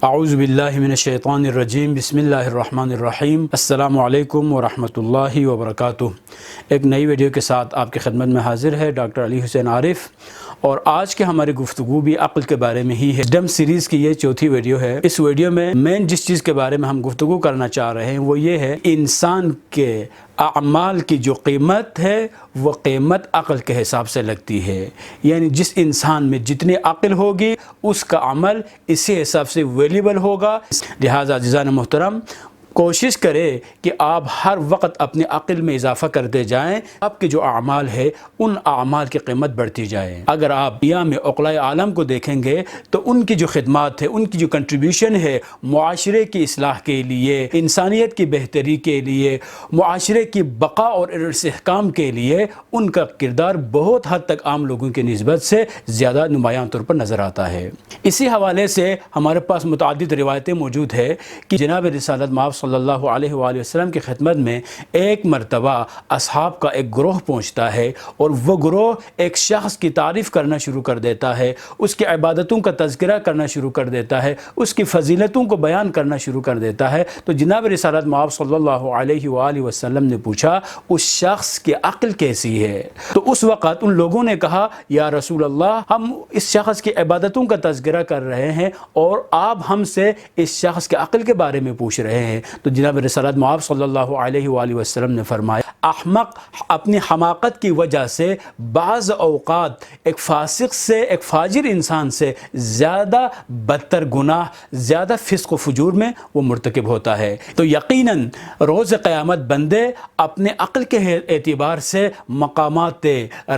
اعوذ باللہ من الشیطان الرجیم بسم اللہ الرحمن الرحیم السلام علیکم ورحمۃ اللہ وبرکاتہ۔ ایک نئی ویڈیو کے ساتھ آپ کی خدمت میں حاضر ہے ڈاکٹر علی حسین عارف، اور آج کے ہماری گفتگو بھی عقل کے بارے میں ہی ہے۔ ڈم سیریز کی یہ چوتھی ویڈیو ہے۔ اس ویڈیو میں مین جس چیز کے بارے میں ہم گفتگو کرنا چاہ رہے ہیں وہ یہ ہے، انسان کے اعمال کی جو قیمت ہے وہ قیمت عقل کے حساب سے لگتی ہے، یعنی جس انسان میں جتنی عقل ہوگی اس کا عمل اسی حساب سے ویلیبل ہوگا۔ لہٰذا عزیزان محترم، کوشش کرے کہ آپ ہر وقت اپنی عقل میں اضافہ کرتے جائیں، آپ کے جو اعمال ہے ان اعمال کی قیمت بڑھتی جائے۔ اگر آپ دنیا میں عقلاء عالم کو دیکھیں گے تو ان کی جو خدمات ہے، ان کی جو کنٹریبیوشن ہے معاشرے کی اصلاح کے لیے، انسانیت کی بہتری کے لیے، معاشرے کی بقا اور استحکام کے لیے، ان کا کردار بہت حد تک عام لوگوں کی نسبت سے زیادہ نمایاں طور پر نظر آتا ہے۔ اسی حوالے سے ہمارے پاس متعدد روایتیں موجود ہے کہ جناب رسالت مآب صلی اللہ علیہ وآلہ وسلم کی خدمت میں ایک مرتبہ اصحاب کا ایک گروہ پہنچتا ہے، اور وہ گروہ ایک شخص کی تعریف کرنا شروع کر دیتا ہے، اس کی عبادتوں کا تذکرہ کرنا شروع کر دیتا ہے، اس کی فضیلتوں کو بیان کرنا شروع کر دیتا ہے۔ تو جناب رسالت مآب صلی اللہ علیہ وآلہ وسلم نے پوچھا اس شخص کی عقل کیسی ہے؟ تو اس وقت ان لوگوں نے کہا، یا رسول اللہ، ہم اس شخص کی عبادتوں کا تذکرہ کر رہے ہیں اور آپ ہم سے اس شخص کے عقل کے بارے میں پوچھ رہے ہیں۔ تو جناب رسالت مآب صلی اللہ علیہ وآلہ وسلم نے فرمایا، احمق اپنی حماقت کی وجہ سے بعض اوقات ایک فاسق سے، ایک فاجر انسان سے زیادہ بدتر گناہ، زیادہ فسق و فجور میں وہ مرتکب ہوتا ہے۔ تو یقیناً روز قیامت بندے اپنے عقل کے اعتبار سے مقامات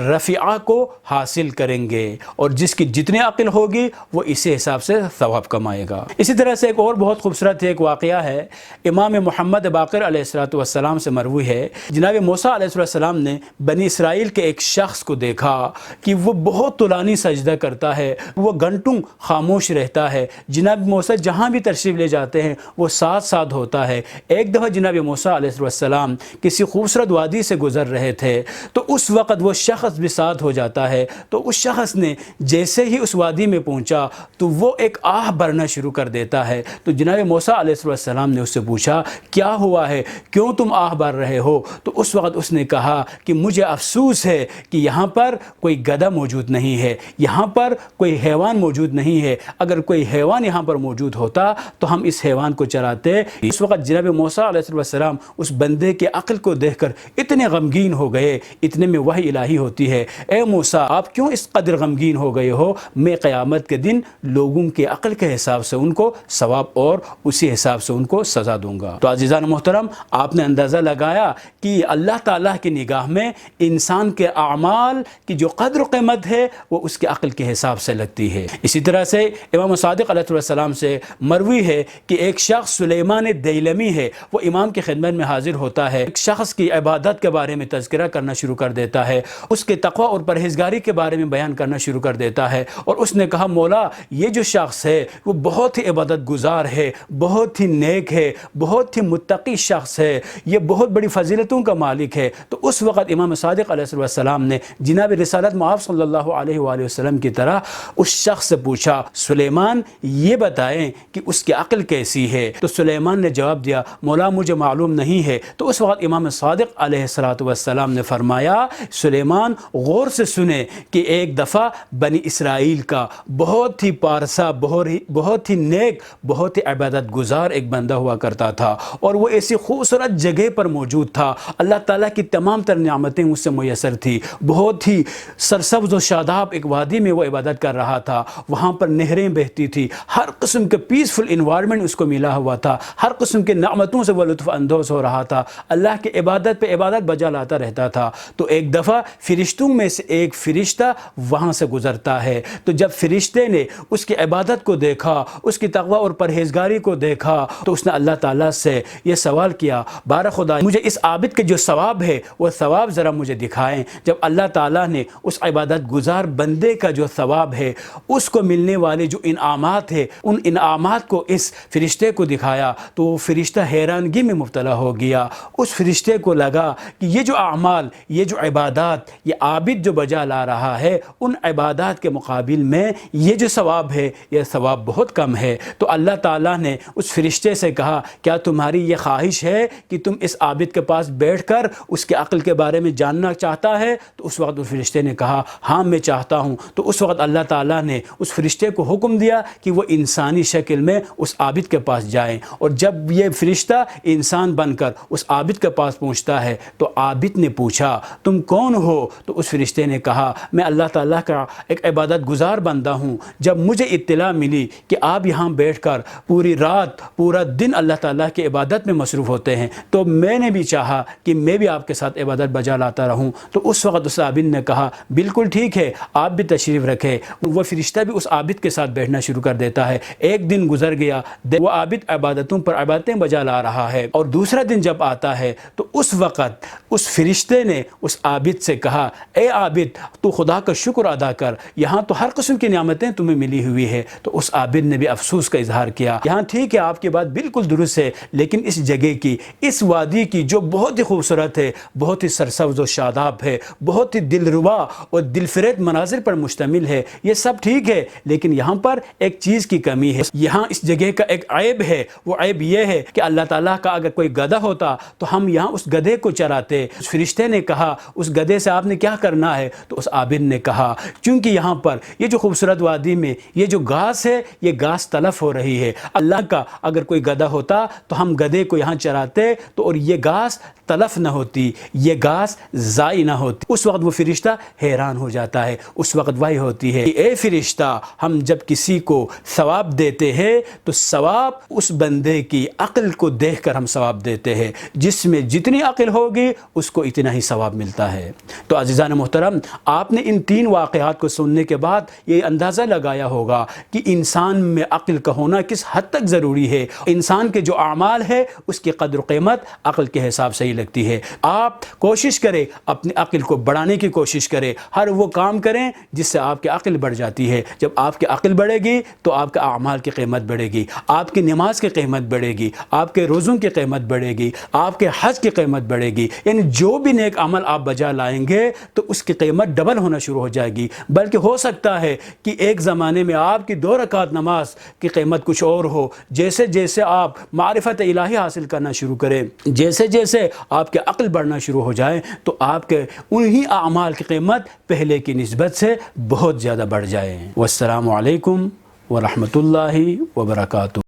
رفیعہ کو حاصل کریں گے، اور جس کی جتنی عقل ہوگی وہ اسی حساب سے ثواب کمائے گا۔ اسی طرح سے ایک اور بہت خوبصورت ایک واقعہ ہے، امام محمد باقر علیہ السلام سے مروی ہے، جناب موسیٰ علیہ السلام نے بنی اسرائیل کے ایک شخص کو دیکھا کہ وہ بہت طولانی سجدہ کرتا ہے، وہ گھنٹوں خاموش رہتا ہے۔ جناب موسیٰ جہاں بھی تشریف لے جاتے ہیں وہ ساتھ ساتھ ہوتا ہے۔ ایک دفعہ جناب موسیٰ علیہ السلام کسی خوبصورت وادی سے گزر رہے تھے، تو اس وقت وہ شخص بھی ساتھ ہو جاتا ہے۔ تو اس شخص نے جیسے ہی اس وادی میں پہنچا تو وہ ایک آہ بھرنا شروع کر دیتا ہے۔ تو جناب موسیٰ علیہ السلام نے اس سے پوچھا، کیا ہوا ہے، کیوں تم آہ بھر رہے ہو؟ تو اس وقت اس نے کہا کہ مجھے افسوس ہے کہ یہاں پر کوئی گدھا موجود نہیں ہے، یہاں پر کوئی حیوان موجود نہیں ہے، اگر کوئی حیوان یہاں پر موجود ہوتا تو ہم اس حیوان کو چراتے۔ اس وقت جناب موسیٰ علیہ السلام اس بندے کے عقل کو دیکھ کر اتنے غمگین ہو گئے، اتنے میں وحی الہی ہوتی ہے، اے موسیٰ آپ کیوں اس قدر غمگین ہو گئے ہو؟ میں قیامت کے دن لوگوں کے عقل کے حساب سے ان کو ثواب اور اسی حساب سے ان کو سزا دوں گا۔ تو عزیزان محترم، آپ نے اندازہ لگایا کہ اللہ تعالیٰ کی نگاہ میں انسان کے اعمال کی جو قدر و قیمت ہے وہ اس کے عقل کے حساب سے لگتی ہے۔ اسی طرح سے امام صادق علیہ السلام سے مروی ہے کہ ایک شخص سلیمان دیلمی ہے، وہ امام کی خدمت میں حاضر ہوتا ہے، ایک شخص کی عبادت کے بارے میں تذکرہ کرنا شروع کر دیتا ہے، اس کے تقوی اور پرہیزگاری کے بارے میں بیان کرنا شروع کر دیتا ہے، اور اس نے کہا، مولا یہ جو شخص ہے وہ بہت ہی عبادت گزار ہے، بہت ہی نیک ہے، بہت ہی متقی شخص ہے، یہ بہت بڑی فضیلتوں کا مالک ہے۔ تو اس وقت امام صادق علیہ السلام نے جناب رسالت مآب صلی اللہ علیہ وآلہ وسلم کی طرح اس شخص سے پوچھا، سلیمان یہ بتائیں کہ اس کی عقل کیسی ہے؟ تو سلیمان نے جواب دیا، مولا مجھے معلوم نہیں ہے۔ تو اس وقت امام صادق علیہ السلام نے فرمایا، سلیمان غور سے سنیں کہ ایک دفعہ بنی اسرائیل کا بہت ہی پارسا، بہت ہی نیک، بہت ہی عبادت گزار ایک بندہ ہوا کرتا تھا، اور وہ ایسی خوبصورت جگہ پر موجود تھا، اللہ تعالیٰ کی تمام تر نعمتیں اس سے میسر تھی، بہت ہی سرسبز و شاداب ایک وادی میں وہ عبادت کر رہا تھا، وہاں پر نہریں بہتی تھی، ہر قسم کے پیسفل انوائرمنٹ اس کو ملا ہوا تھا، ہر قسم کے نعمتوں سے وہ لطف اندوز ہو رہا تھا، اللہ کے عبادت پہ عبادت بجا لاتا رہتا تھا۔ تو ایک دفعہ فرشتوں میں سے ایک فرشتہ وہاں سے گزرتا ہے، تو جب فرشتے نے اس کی عبادت کو دیکھا، اس کی تقوی اور پرہیزگاری کو دیکھا، تو اس نے اللہ تعالیٰ سے یہ سوال کیا، بارہ خدا مجھے اس عابد کے جو ثواب ہے وہ ثواب ذرا مجھے دکھائیں۔ جب اللہ تعالیٰ نے اس عبادت گزار بندے کا جو ثواب ہے، اس کو ملنے والے جو انعامات ہیں، ان انعامات کو اس فرشتے کو دکھایا تو وہ فرشتہ حیرانگی میں مبتلا ہو گیا۔ اس فرشتے کو لگا کہ یہ جو اعمال، یہ جو عبادات، یہ عابد جو بجا لا رہا ہے، ان عبادات کے مقابل میں یہ جو ثواب ہے، یہ ثواب بہت کم ہے۔ تو اللہ تعالیٰ نے اس فرشتے سے کہا، کیا تمہاری یہ خواہش ہے کہ تم اس عابد کے پاس بیٹھ کر اس کے عقل کے بارے میں جاننا چاہتا ہے؟ تو اس وقت اس فرشتے نے کہا، ہاں میں چاہتا ہوں۔ تو اس وقت اللہ تعالیٰ نے اس فرشتے کو حکم دیا کہ وہ انسانی شکل میں اس عابد کے پاس جائیں، اور جب یہ فرشتہ انسان بن کر اس عابد کے پاس پہنچتا ہے تو عابد نے پوچھا، تم کون ہو؟ تو اس فرشتے نے کہا، میں اللہ تعالیٰ کا ایک عبادت گزار بندہ ہوں۔ جب مجھے اطلاع ملی کہ آپ یہاں بیٹھ کر پوری رات پورا دن اللہ تعالیٰ کی عبادت میں مصروف ہوتے ہیں، تو میں نے بھی چاہا کہ میں بھی آپ کے ساتھ عبادت بجا لاتا رہوں۔ تو اس وقت اس عابد نے کہا، بالکل ٹھیک ہے، آپ بھی تشریف رکھے۔ وہ فرشتہ بھی اس عابد کے ساتھ بیٹھنا شروع کر دیتا ہے۔ ایک دن گزر گیا، وہ عابد عبادتوں پر عبادتیں بجا لا رہا ہے، اور دوسرا دن جب آتا ہے تو اس وقت اس فرشتے نے اس عابد سے کہا، اے عابد تو خدا کا شکر ادا کر، یہاں تو ہر قسم کی نعمتیں تمہیں ملی ہوئی ہے۔ تو اس عابد نے بھی افسوس کا اظہار کیا، یہاں ٹھیک ہے آپ کی بات بالکل درست ہے، لیکن اس جگہ کی، اس وادی کی جو بہت ہی خوبصورت ہے، بہت ہی سرسبز و شاداب ہے، بہت ہی دلربا اور دلفریب مناظر پر مشتمل ہے، یہ سب ٹھیک ہے، لیکن یہاں پر ایک چیز کی کمی ہے، یہاں اس جگہ کا ایک عیب ہے۔ وہ عیب یہ ہے کہ اللہ تعالیٰ کا اگر کوئی گدھا ہوتا تو ہم یہاں اس گدھے کو چراتے۔ اس فرشتے نے کہا، اس گدھے سے آپ نے کیا کرنا ہے؟ تو اس عابد نے کہا، چونکہ یہاں پر یہ جو خوبصورت وادی میں یہ جو گھاس ہے، یہ گھاس تلف ہو رہی ہے، اللہ کا اگر کوئی گدھا ہوتا تو ہم گدھے کو یہاں چراتے تو اور یہ گھاس تلف نہ ہوتی، یہ گھاس ضائع نہ ہوتی۔ اس وقت وہ فرشتہ حیران ہو جاتا ہے، اس وقت وہی ہوتی ہے کہ اے فرشتہ، ہم جب کسی کو ثواب دیتے ہیں تو ثواب اس بندے کی عقل کو دیکھ کر ہم ثواب دیتے ہیں، جس میں جتنی عقل ہوگی اس کو اتنا ہی ثواب ملتا ہے۔ تو عزیزان محترم، آپ نے ان تین واقعات کو سننے کے بعد یہ اندازہ لگایا ہوگا کہ انسان میں عقل کا ہونا کس حد تک ضروری ہے۔ انسان کے جو اعمال ہے اس کی قدر و قیمت عقل کے حساب سے ہی لگتی ہے۔ آپ کوشش کریں، اپنی عقل کو بڑھانے کی کوشش کریں، ہر وہ کام کریں جس سے آپ کی عقل بڑھ جاتی ہے۔ جب آپ کی عقل بڑھے گی تو آپ کے اعمال کی قیمت بڑھے گی، آپ کی نماز کی قیمت بڑھے گی، آپ کے روزوں کی قیمت بڑھے گی، آپ کے حج کی قیمت بڑھے گی، یعنی جو بھی نیک عمل آپ بجا لائیں گے تو اس کی قیمت ڈبل ہونا شروع ہو جائے گی۔ بلکہ ہو سکتا ہے کہ ایک زمانے میں آپ کی 2 رکعت نماز کی قیمت کچھ اور ہو۔ جیسے جیسے آپ معرفت الہی حاصل کرنا شروع کریں، جیسے جیسے آپ کے عقل بڑھنا شروع ہو جائے تو آپ کے انہی اعمال کی قیمت پہلے کی نسبت سے بہت زیادہ بڑھ جائے۔ والسلام علیکم ورحمۃ اللہ وبرکاتہ۔